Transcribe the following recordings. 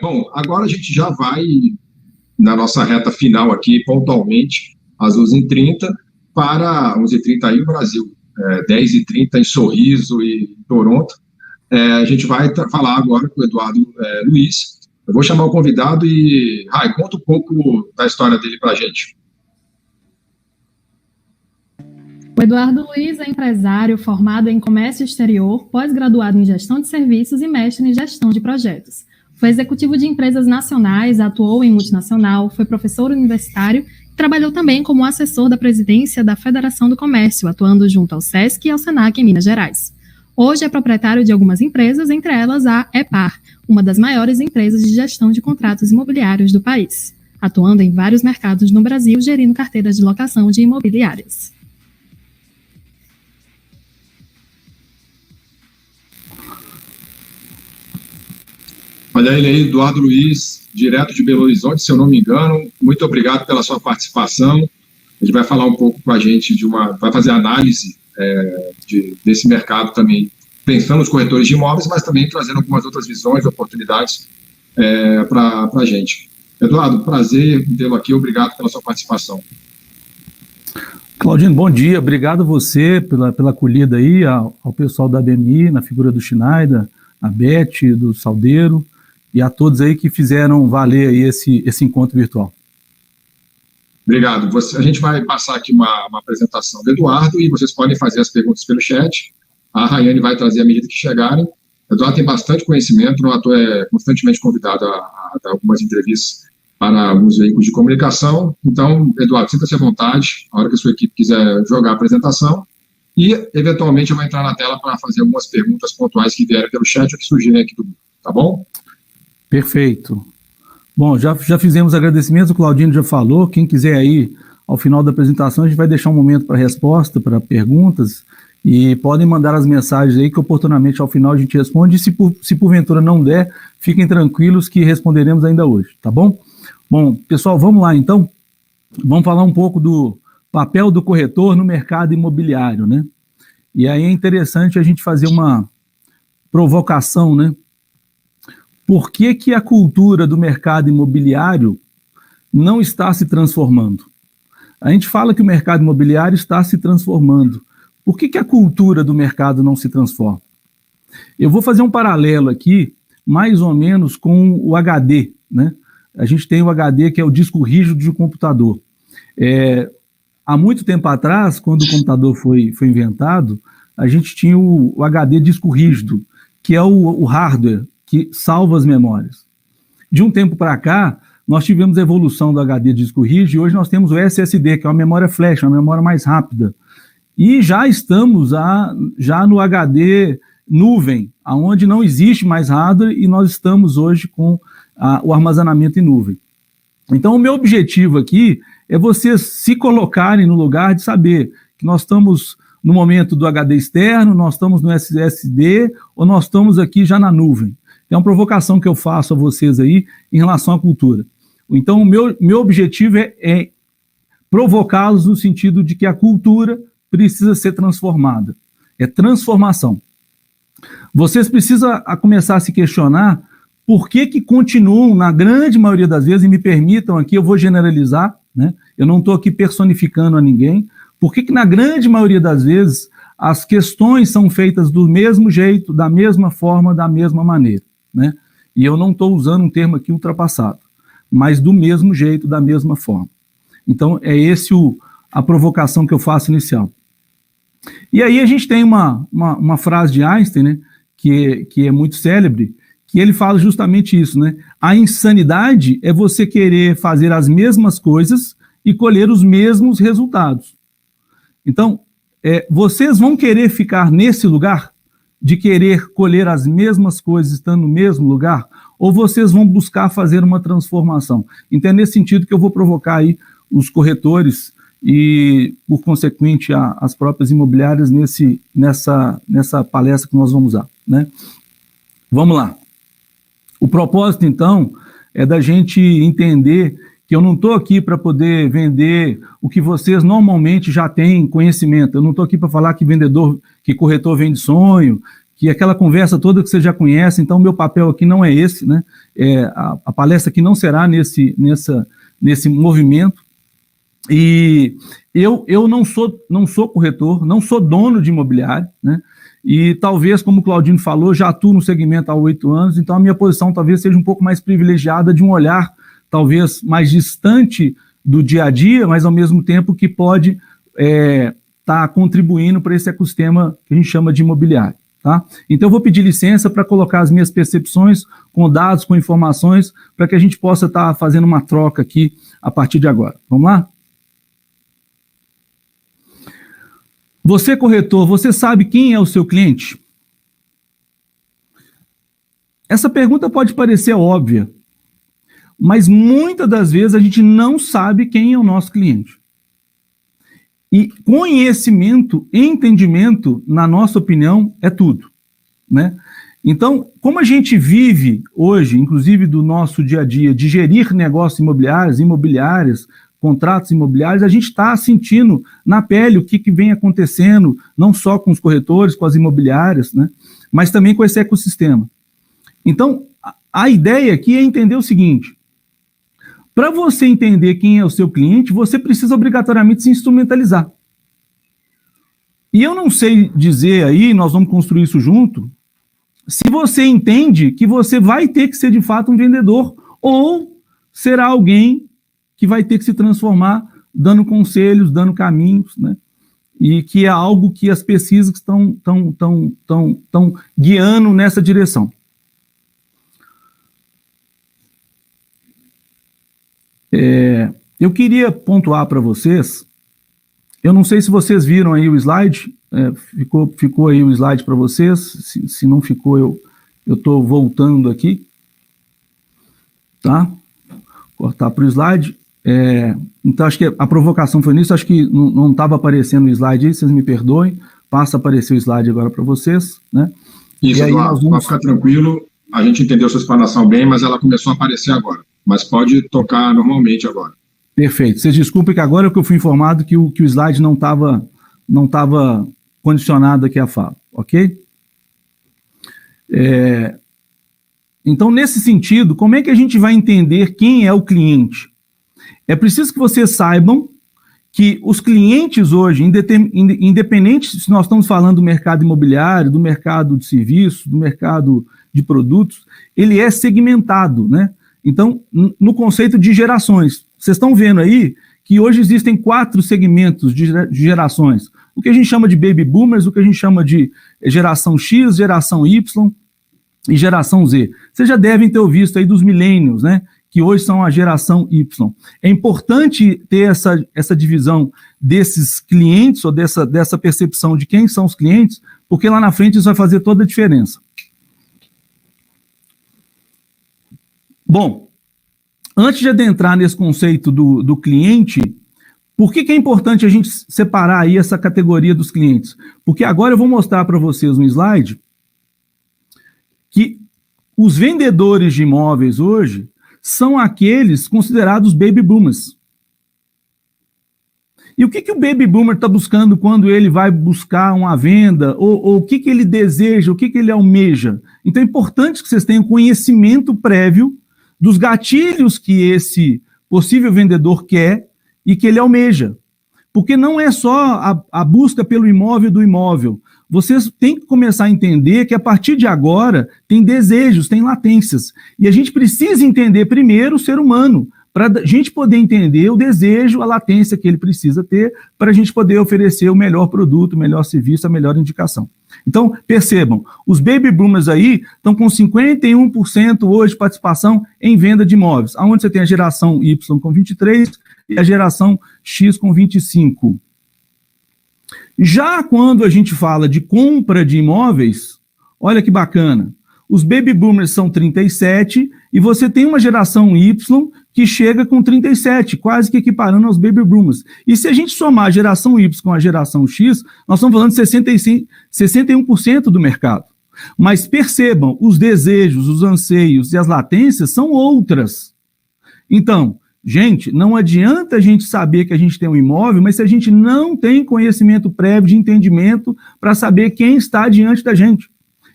Bom, agora a gente já vai na nossa reta final aqui, pontualmente, às 11h30, para 11h30 aí no Brasil, 10h30 em Sorriso e em Toronto. A gente vai falar agora com o Eduardo Luiz. Eu vou chamar o convidado e, Rai, conta um pouco da história dele para a gente. O Eduardo Luiz é empresário formado em comércio exterior, pós-graduado em gestão de serviços e mestre em gestão de projetos. Foi executivo de empresas nacionais, atuou em multinacional, foi professor universitário e trabalhou também como assessor da presidência da Federação do Comércio, atuando junto ao SESC e ao SENAC em Minas Gerais. Hoje é proprietário de algumas empresas, entre elas a EPAR, uma das maiores empresas de gestão de contratos imobiliários do país, atuando em vários mercados no Brasil, gerindo carteiras de locação de imobiliárias. Olha ele aí, Eduardo Luiz, direto de Belo Horizonte, se eu não me engano. Muito obrigado pela sua participação. Ele vai falar um pouco com a gente vai fazer análise desse mercado também, pensando nos corretores de imóveis, mas também trazendo algumas outras visões, oportunidades para a gente. Eduardo, prazer em tê-lo aqui, obrigado pela sua participação. Claudino, bom dia, obrigado a você pela acolhida aí, ao pessoal da BMI, na figura do Schneider, a Beth, do Saldeiro, e a todos aí que fizeram valer aí esse encontro virtual. Obrigado. A gente vai passar aqui uma apresentação do Eduardo e vocês podem fazer as perguntas pelo chat. A Rayane vai trazer à medida que chegarem. O Eduardo tem bastante conhecimento, o ator é constantemente convidado a dar algumas entrevistas para alguns veículos de comunicação. Então, Eduardo, sinta-se à vontade, a hora que a sua equipe quiser jogar a apresentação, e, eventualmente, eu vou entrar na tela para fazer algumas perguntas pontuais que vierem pelo chat ou que surgirem aqui do grupo, tá bom? Perfeito. Bom, já fizemos agradecimentos, o Claudino já falou, quem quiser aí, ao final da apresentação, a gente vai deixar um momento para resposta, para perguntas, e podem mandar as mensagens aí que oportunamente ao final a gente responde, e se porventura não der, fiquem tranquilos que responderemos ainda hoje, tá bom? Bom, pessoal, vamos lá então, vamos falar um pouco do papel do corretor no mercado imobiliário, né? E aí é interessante a gente fazer uma provocação, né? Por que a cultura do mercado imobiliário não está se transformando? A gente fala que o mercado imobiliário está se transformando. Por que a cultura do mercado não se transforma? Eu vou fazer um paralelo aqui, mais ou menos com o HD, né? A gente tem o HD, que é o disco rígido de um computador. Há muito tempo atrás, quando o computador foi inventado, a gente tinha o HD disco rígido, que é o hardware que salva as memórias. De um tempo para cá, nós tivemos a evolução do HD disco rígido e hoje nós temos o SSD, que é uma memória flash, uma memória mais rápida. E já estamos já no HD nuvem, onde não existe mais hardware e nós estamos hoje com o armazenamento em nuvem. Então, o meu objetivo aqui é vocês se colocarem no lugar de saber que nós estamos no momento do HD externo, nós estamos no SSD ou nós estamos aqui já na nuvem. É uma provocação que eu faço a vocês aí em relação à cultura. Então, o meu objetivo é provocá-los no sentido de que a cultura precisa ser transformada. É transformação. Vocês precisam começar a se questionar por que continuam, na grande maioria das vezes, e me permitam aqui, eu vou generalizar, né? Eu não estou aqui personificando a ninguém, por que na grande maioria das vezes as questões são feitas do mesmo jeito, da mesma forma, da mesma maneira, né? E eu não estou usando um termo aqui ultrapassado, mas do mesmo jeito, da mesma forma. Então, é esse a provocação que eu faço inicial. E aí a gente tem uma frase de Einstein, né, que é muito célebre, que ele fala justamente isso, né? A insanidade é você querer fazer as mesmas coisas e colher os mesmos resultados. Então, vocês vão querer ficar nesse lugar de querer colher as mesmas coisas estando no mesmo lugar, ou vocês vão buscar fazer uma transformação? Então, é nesse sentido que eu vou provocar aí os corretores e, por consequente, as próprias imobiliárias nessa palestra que nós vamos dar, né? Vamos lá. O propósito, então, é da gente entender que eu não estou aqui para poder vender o que vocês normalmente já têm conhecimento. Eu não estou aqui para falar que corretor vende sonho, que aquela conversa toda que você já conhece, então meu papel aqui não é esse, né? A palestra aqui não será nesse movimento. E eu não sou corretor, não sou dono de imobiliário, né? E talvez, como o Claudino falou, já atuo no segmento há 8 anos, então a minha posição talvez seja um pouco mais privilegiada, de um olhar talvez mais distante do dia a dia, mas ao mesmo tempo que pode estar contribuindo para esse ecossistema que a gente chama de imobiliário. Tá? Então eu vou pedir licença para colocar as minhas percepções com dados, com informações, para que a gente possa estar fazendo uma troca aqui a partir de agora. Vamos lá? Você, corretor, você sabe quem é o seu cliente? Essa pergunta pode parecer óbvia, mas muitas das vezes a gente não sabe quem é o nosso cliente. E conhecimento, entendimento, na nossa opinião, é tudo, né? Então, como a gente vive hoje, inclusive do nosso dia a dia, de gerir negócios imobiliários, contratos imobiliários, a gente está sentindo na pele o que vem acontecendo, não só com os corretores, com as imobiliárias, né, mas também com esse ecossistema. Então, a ideia aqui é entender o seguinte: para você entender quem é o seu cliente, você precisa obrigatoriamente se instrumentalizar. E eu não sei dizer aí, nós vamos construir isso junto, se você entende que você vai ter que ser de fato um vendedor, ou será alguém que vai ter que se transformar dando conselhos, dando caminhos, né? E que é algo que as pesquisas estão guiando nessa direção. Eu queria pontuar para vocês, eu não sei se vocês viram aí o slide, ficou aí o slide para vocês, se não ficou, eu estou voltando aqui, tá? Cortar para o slide. Então, acho que a provocação foi nisso, acho que não estava aparecendo o slide aí, vocês me perdoem, passa a aparecer o slide agora para vocês, né? Isso, e aí Eduardo, pode ficar tranquilo, a gente entendeu sua explanação bem, mas ela começou a aparecer agora, mas pode tocar normalmente agora. Perfeito, vocês desculpem que agora que eu fui informado que o slide não estava condicionado aqui à fala, ok? Então, nesse sentido, como é que a gente vai entender quem é o cliente? É preciso que vocês saibam que os clientes hoje, independente se nós estamos falando do mercado imobiliário, do mercado de serviços, do mercado de produtos, ele é segmentado, né? Então, no conceito de gerações, vocês estão vendo aí que hoje existem 4 segmentos de gerações. O que a gente chama de baby boomers, o que a gente chama de geração X, geração Y e geração Z. Vocês já devem ter ouvido aí dos millennials, né? Que hoje são a geração Y. É importante ter essa divisão desses clientes, ou dessa percepção de quem são os clientes, porque lá na frente isso vai fazer toda a diferença. Bom, antes de adentrar nesse conceito do cliente, por que é importante a gente separar aí essa categoria dos clientes? Porque agora eu vou mostrar para vocês um slide que os vendedores de imóveis hoje são aqueles considerados baby boomers. E o que o baby boomer está buscando quando ele vai buscar uma venda, ou o que ele deseja, o que ele almeja? Então é importante que vocês tenham conhecimento prévio dos gatilhos que esse possível vendedor quer e que ele almeja. Porque não é só a busca pelo imóvel do imóvel. Vocês têm que começar a entender que a partir de agora tem desejos, tem latências. E a gente precisa entender primeiro o ser humano, para a gente poder entender o desejo, a latência que ele precisa ter, para a gente poder oferecer o melhor produto, o melhor serviço, a melhor indicação. Então, percebam, os baby boomers aí estão com 51% hoje de participação em venda de imóveis, onde você tem a geração Y com 23% e a geração X com 25%. Já quando a gente fala de compra de imóveis, olha que bacana, os baby boomers são 37% e você tem uma geração Y que chega com 37%, quase que equiparando aos baby boomers. E se a gente somar a geração Y com a geração X, nós estamos falando de 61% do mercado. Mas percebam, os desejos, os anseios e as latências são outras. Então, gente, não adianta a gente saber que a gente tem um imóvel, mas se a gente não tem conhecimento prévio de entendimento para saber quem está diante da gente.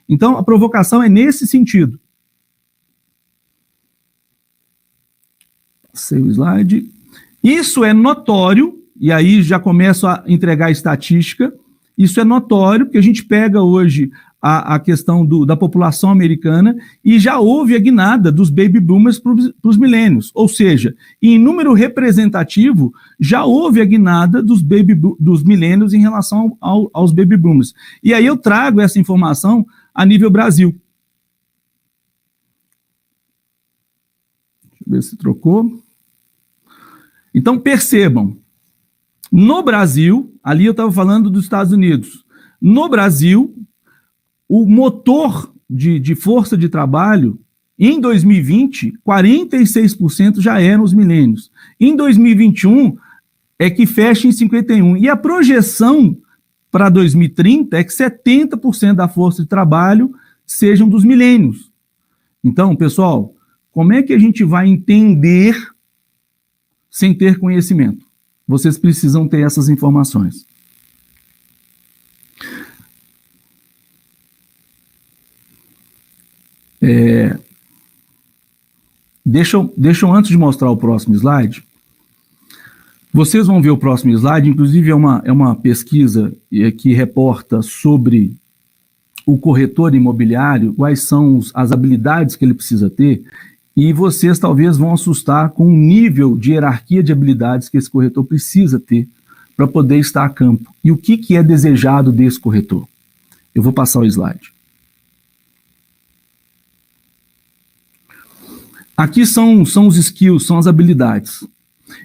Então, a provocação é nesse sentido. Passei o slide. Isso é notório, e aí já começo a entregar a estatística. Isso é notório, porque a gente pega hoje a questão da população americana e já houve a guinada dos baby boomers para os milênios. Ou seja, em número representativo, já houve a guinada dos milênios em relação aos baby boomers. E aí eu trago essa informação a nível Brasil. Deixa eu ver se trocou. Então, percebam, no Brasil, ali eu estava falando dos Estados Unidos, no Brasil, o motor de força de trabalho, em 2020, 46% já eram os milênios. Em 2021, é que fecha em 51%. E a projeção para 2030 é que 70% da força de trabalho sejam dos milênios. Então, pessoal, como é que a gente vai entender sem ter conhecimento? Vocês precisam ter essas informações. Deixa eu, antes de mostrar o próximo slide, vocês vão ver o próximo slide, inclusive é uma pesquisa que reporta sobre o corretor imobiliário, quais são as habilidades que ele precisa ter, e vocês talvez vão assustar com o nível de hierarquia de habilidades que esse corretor precisa ter para poder estar a campo. E o que é desejado desse corretor? Eu vou passar o slide. Aqui são os skills, são as habilidades.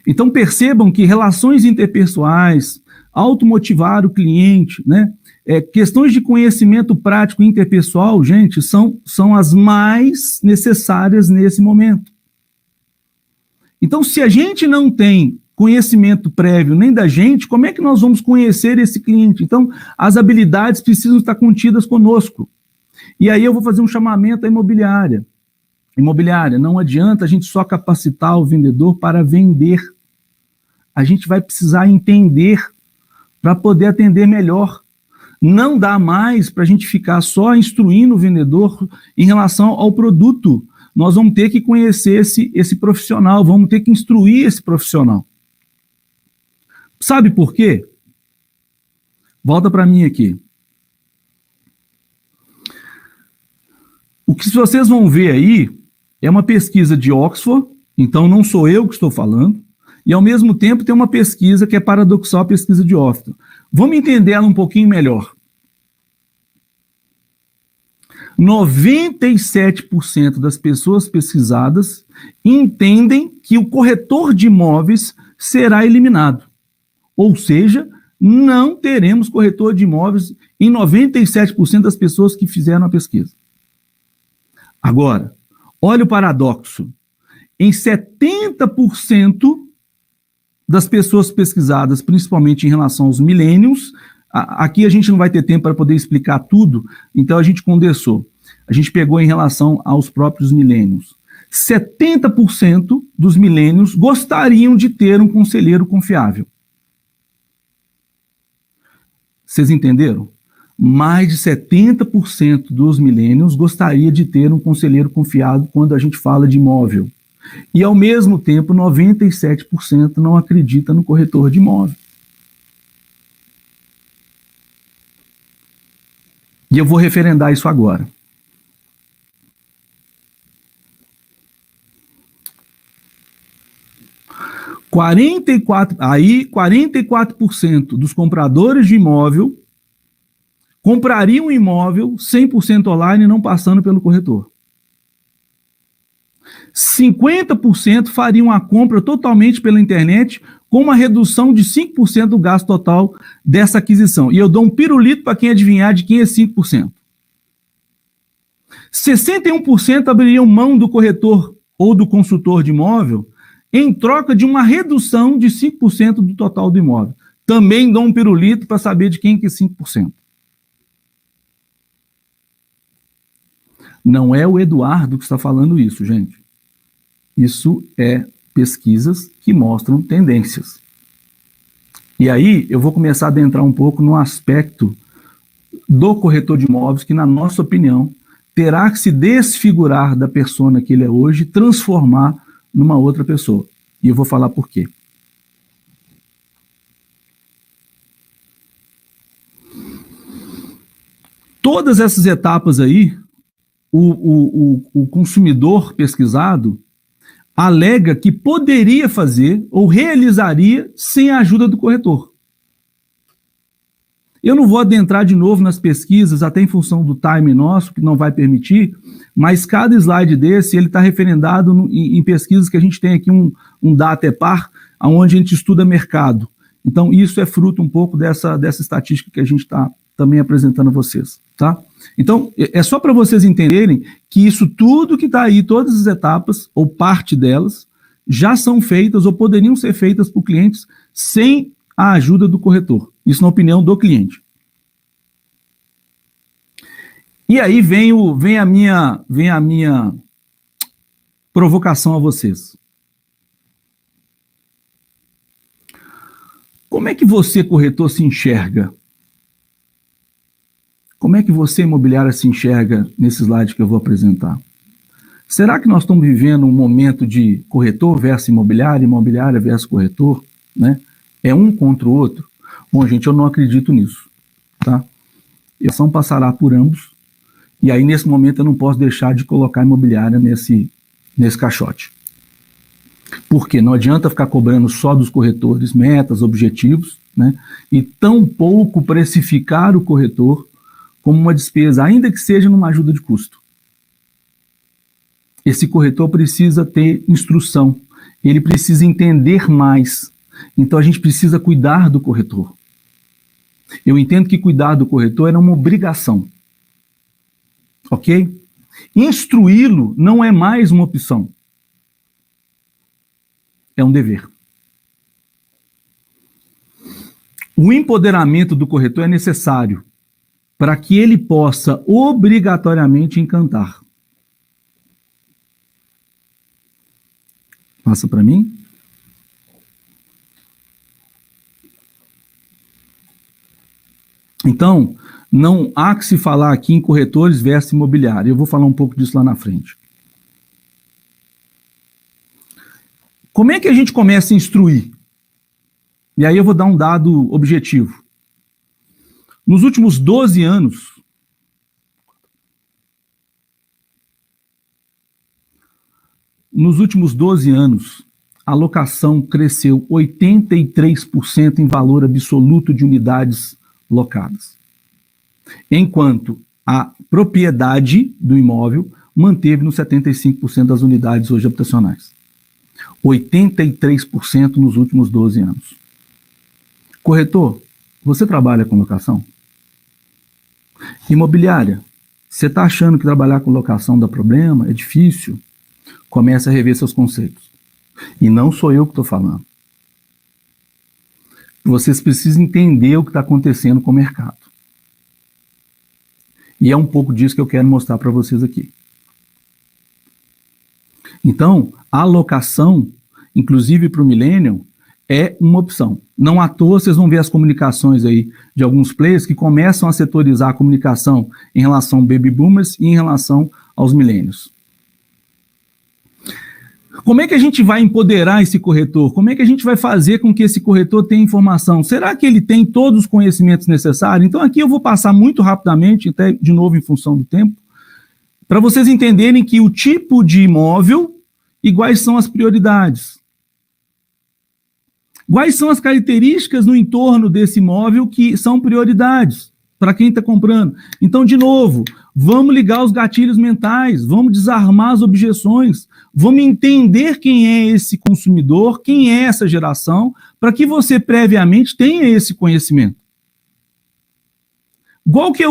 Então percebam que relações interpessoais, automotivar o cliente, né? Questões de conhecimento prático interpessoal, gente, são as mais necessárias nesse momento. Então, se a gente não tem conhecimento prévio nem da gente, como é que nós vamos conhecer esse cliente? Então, as habilidades precisam estar contidas conosco. E aí eu vou fazer um chamamento à imobiliária. Imobiliária, não adianta a gente só capacitar o vendedor para vender. A gente vai precisar entender para poder atender melhor. Não dá mais para a gente ficar só instruindo o vendedor em relação ao produto. Nós vamos ter que conhecer esse profissional, vamos ter que instruir esse profissional. Sabe por quê? Volta para mim aqui. O que vocês vão ver aí é uma pesquisa de Oxford, então não sou eu que estou falando, e ao mesmo tempo tem uma pesquisa que é paradoxal, a pesquisa de Oxford. Vamos entender ela um pouquinho melhor. 97% das pessoas pesquisadas entendem que o corretor de imóveis será eliminado. Ou seja, não teremos corretor de imóveis em 97% das pessoas que fizeram a pesquisa. Agora, olha o paradoxo. Em 70% das pessoas pesquisadas, principalmente em relação aos millennials, aqui a gente não vai ter tempo para poder explicar tudo, então a gente condensou. A gente pegou em relação aos próprios millennials. 70% dos millennials gostariam de ter um conselheiro confiável. Vocês entenderam? Mais de 70% dos millennials gostaria de ter um conselheiro confiável quando a gente fala de imóvel. E, ao mesmo tempo, 97% não acredita no corretor de imóvel. E eu vou referendar isso agora. Aí, 44% dos compradores de imóvel comprariam um imóvel 100% online, não passando pelo corretor. 50% fariam a compra totalmente pela internet, com uma redução de 5% do gasto total dessa aquisição. E eu dou um pirulito para quem adivinhar de quem é 5%. 61% abririam mão do corretor ou do consultor de imóvel em troca de uma redução de 5% do total do imóvel. Também dou um pirulito para saber de quem que é 5%. Não é o Eduardo que está falando isso, gente. Isso é pesquisas que mostram tendências. E aí eu vou começar a adentrar um pouco no aspecto do corretor de imóveis que, na nossa opinião, terá que se desfigurar da persona que ele é hoje e transformar numa outra pessoa. E eu vou falar por quê. Todas essas etapas aí, o consumidor pesquisado alega que poderia fazer ou realizaria sem a ajuda do corretor. Eu não vou adentrar de novo nas pesquisas, até em função do time nosso, que não vai permitir, mas cada slide desse, ele está referendado em pesquisas que a gente tem aqui um DATEPAR, onde a gente estuda mercado. Então, isso é fruto um pouco dessa estatística que a gente está também apresentando a vocês, tá? Então, é só para vocês entenderem que isso tudo que está aí, todas as etapas, ou parte delas, já são feitas ou poderiam ser feitas por clientes sem a ajuda do corretor. Isso na opinião do cliente. E aí vem a minha provocação a vocês. Como é que você, corretor, se enxerga? Como é que você, imobiliária, se enxerga nesse slide que eu vou apresentar? Será que nós estamos vivendo um momento de corretor versus imobiliária, imobiliária versus corretor, né? É um contra o outro? Bom, gente, eu não acredito nisso, tá? A ação passará por ambos, e aí, nesse momento, eu não posso deixar de colocar a imobiliária nesse caixote. Porque não adianta ficar cobrando só dos corretores metas, objetivos, né? E tão pouco precificar o corretor como uma despesa, ainda que seja numa ajuda de custo. Esse corretor precisa ter instrução, ele precisa entender mais. Então a gente precisa cuidar do corretor. Eu entendo que cuidar do corretor era uma obrigação. Ok? Instruí-lo não é mais uma opção. É um dever. O empoderamento do corretor é necessário para que ele possa obrigatoriamente encantar. Passa para mim. Então, não há que se falar aqui em corretores versus imobiliário. Eu vou falar um pouco disso lá na frente. Como é que a gente começa a instruir? E aí eu vou dar um dado objetivo. Nos últimos 12 anos, a locação cresceu 83% em valor absoluto de unidades locadas, enquanto a propriedade do imóvel manteve nos 75% das unidades hoje habitacionais. 83% nos últimos 12 anos. Corretor, você trabalha com locação? Imobiliária, você está achando que trabalhar com locação dá problema? É difícil? Comece a rever seus conceitos. E não sou eu que estou falando. Vocês precisam entender o que está acontecendo com o mercado. E é um pouco disso que eu quero mostrar para vocês aqui. Então, a locação, inclusive para o Millennial, é uma opção. Não à toa vocês vão ver as comunicações aí de alguns players que começam a setorizar a comunicação em relação ao baby boomers e em relação aos millennials. Como é que a gente vai empoderar esse corretor? Como é que a gente vai fazer com que esse corretor tenha informação? Será que ele tem todos os conhecimentos necessários? Então aqui eu vou passar muito rapidamente, até de novo em função do tempo, para vocês entenderem que o tipo de imóvel e quais são as prioridades. Quais são as características no entorno desse imóvel que são prioridades para quem está comprando? Então, de novo, vamos ligar os gatilhos mentais, vamos desarmar as objeções, vamos entender quem é esse consumidor, quem é essa geração, para que você previamente tenha esse conhecimento. Igual que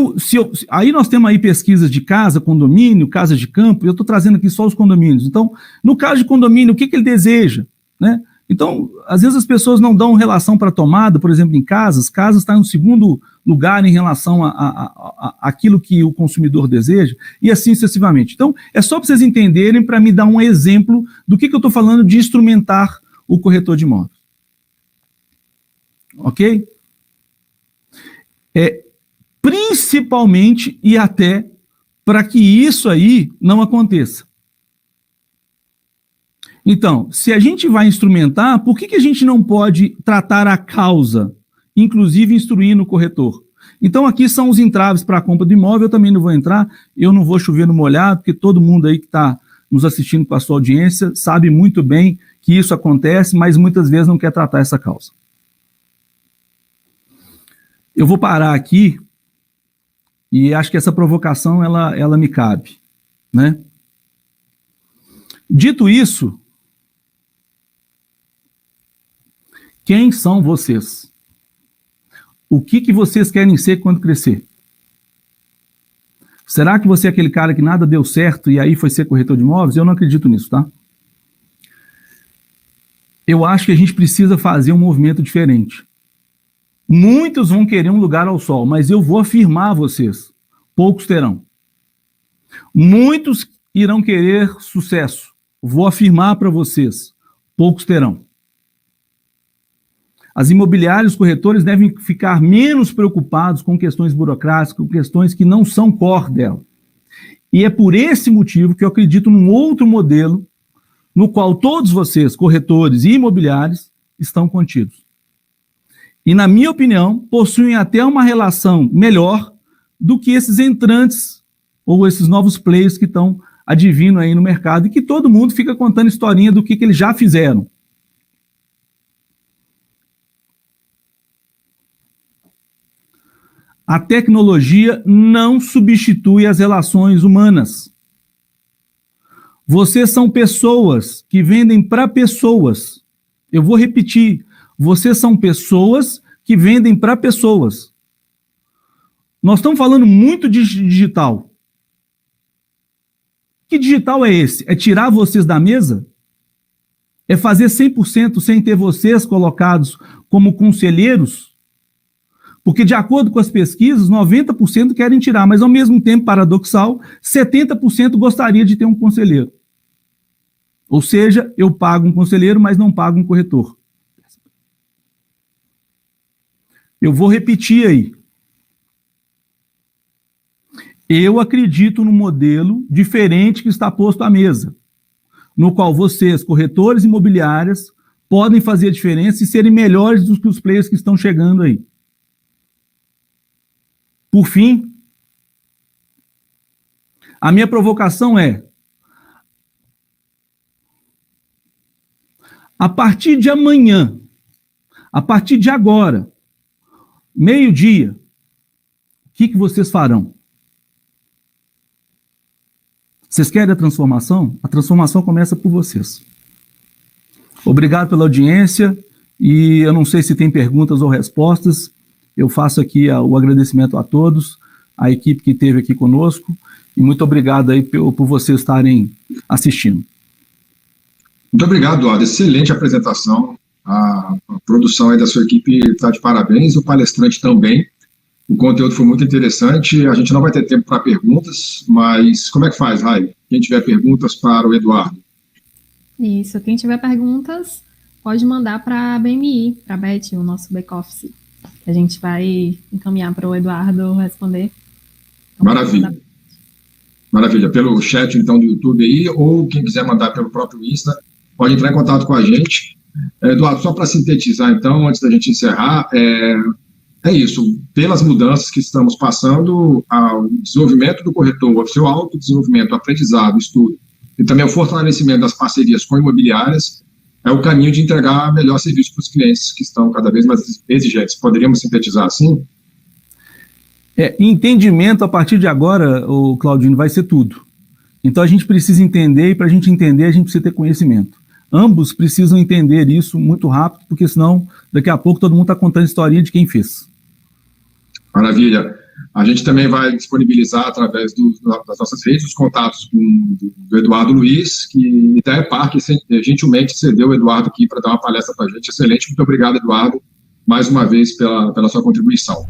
aí nós temos aí pesquisas de casa, condomínio, casa de campo, eu estou trazendo aqui só os condomínios. Então, no caso de condomínio, o que ele deseja, né? Então, às vezes as pessoas não dão relação para tomada, por exemplo, em casas. Casas está em um segundo lugar em relação a aquilo que o consumidor deseja, e assim sucessivamente. Então, é só para vocês entenderem, para me dar um exemplo do que eu estou falando de instrumentar o corretor de imóveis. Ok? principalmente e até para que isso aí não aconteça. Então, se a gente vai instrumentar, por que a gente não pode tratar a causa, inclusive instruir no corretor? Então, aqui são os entraves para a compra do imóvel, eu também não vou entrar, eu não vou chover no molhado, porque todo mundo aí que está nos assistindo com a sua audiência sabe muito bem que isso acontece, mas muitas vezes não quer tratar essa causa. Eu vou parar aqui e acho que essa provocação ela me cabe, né? Dito isso, quem são vocês? O que vocês querem ser quando crescer? Será que você é aquele cara que nada deu certo e aí foi ser corretor de imóveis? Eu não acredito nisso, tá? Eu acho que a gente precisa fazer um movimento diferente. Muitos vão querer um lugar ao sol, mas eu vou afirmar a vocês, poucos terão. Muitos irão querer sucesso. Vou afirmar para vocês, poucos terão. As imobiliárias, os corretores devem ficar menos preocupados com questões burocráticas, com questões que não são core dela. E é por esse motivo que eu acredito num outro modelo no qual todos vocês, corretores e imobiliários, estão contidos. E, na minha opinião, possuem até uma relação melhor do que esses entrantes ou esses novos players que estão advindo aí no mercado e que todo mundo fica contando historinha do que eles já fizeram. A tecnologia não substitui as relações humanas. Vocês são pessoas que vendem para pessoas. Eu vou repetir. Vocês são pessoas que vendem para pessoas. Nós estamos falando muito de digital. Que digital é esse? É tirar vocês da mesa? É fazer 100% sem ter vocês colocados como conselheiros? Porque, de acordo com as pesquisas, 90% querem tirar, mas, ao mesmo tempo, paradoxal, 70% gostaria de ter um conselheiro. Ou seja, eu pago um conselheiro, mas não pago um corretor. Eu vou repetir aí. Eu acredito num modelo diferente que está posto à mesa, no qual vocês, corretores imobiliárias, podem fazer a diferença e serem melhores do que os players que estão chegando aí. Por fim, a minha provocação é: a partir de amanhã, a partir de agora, meio-dia, o que vocês farão? Vocês querem a transformação? A transformação começa por vocês. Obrigado pela audiência e eu não sei se tem perguntas ou respostas. Eu faço aqui o agradecimento a todos, a equipe que esteve aqui conosco, e muito obrigado aí por vocês estarem assistindo. Muito obrigado, Eduardo. Excelente apresentação. A produção aí da sua equipe está de parabéns, o palestrante também. O conteúdo foi muito interessante. A gente não vai ter tempo para perguntas, mas como é que faz, Rai? Quem tiver perguntas para o Eduardo? Isso, quem tiver perguntas pode mandar para a BMI, para a Beth, o nosso back-office. A gente vai encaminhar para o Eduardo responder. Então, maravilha. Maravilha. Pelo chat, então, do YouTube aí, ou quem quiser mandar pelo próprio Insta, pode entrar em contato com a gente. Eduardo, só para sintetizar, então, antes da gente encerrar, é isso. Pelas mudanças que estamos passando, o desenvolvimento do corretor, o seu autodesenvolvimento, o aprendizado, o estudo, e também o fortalecimento das parcerias com imobiliárias, é o caminho de entregar melhor serviço para os clientes que estão cada vez mais exigentes. Poderíamos sintetizar assim? Entendimento, a partir de agora, o Claudino, vai ser tudo. Então a gente precisa entender, e para a gente entender, a gente precisa ter conhecimento. Ambos precisam entender isso muito rápido, porque senão, daqui a pouco, todo mundo está contando a historinha de quem fez. Maravilha. A gente também vai disponibilizar, através das nossas redes, os contatos do Eduardo Luiz, que Ideia Parque gentilmente cedeu o Eduardo aqui para dar uma palestra para a gente. Excelente. Muito obrigado, Eduardo, mais uma vez pela sua contribuição.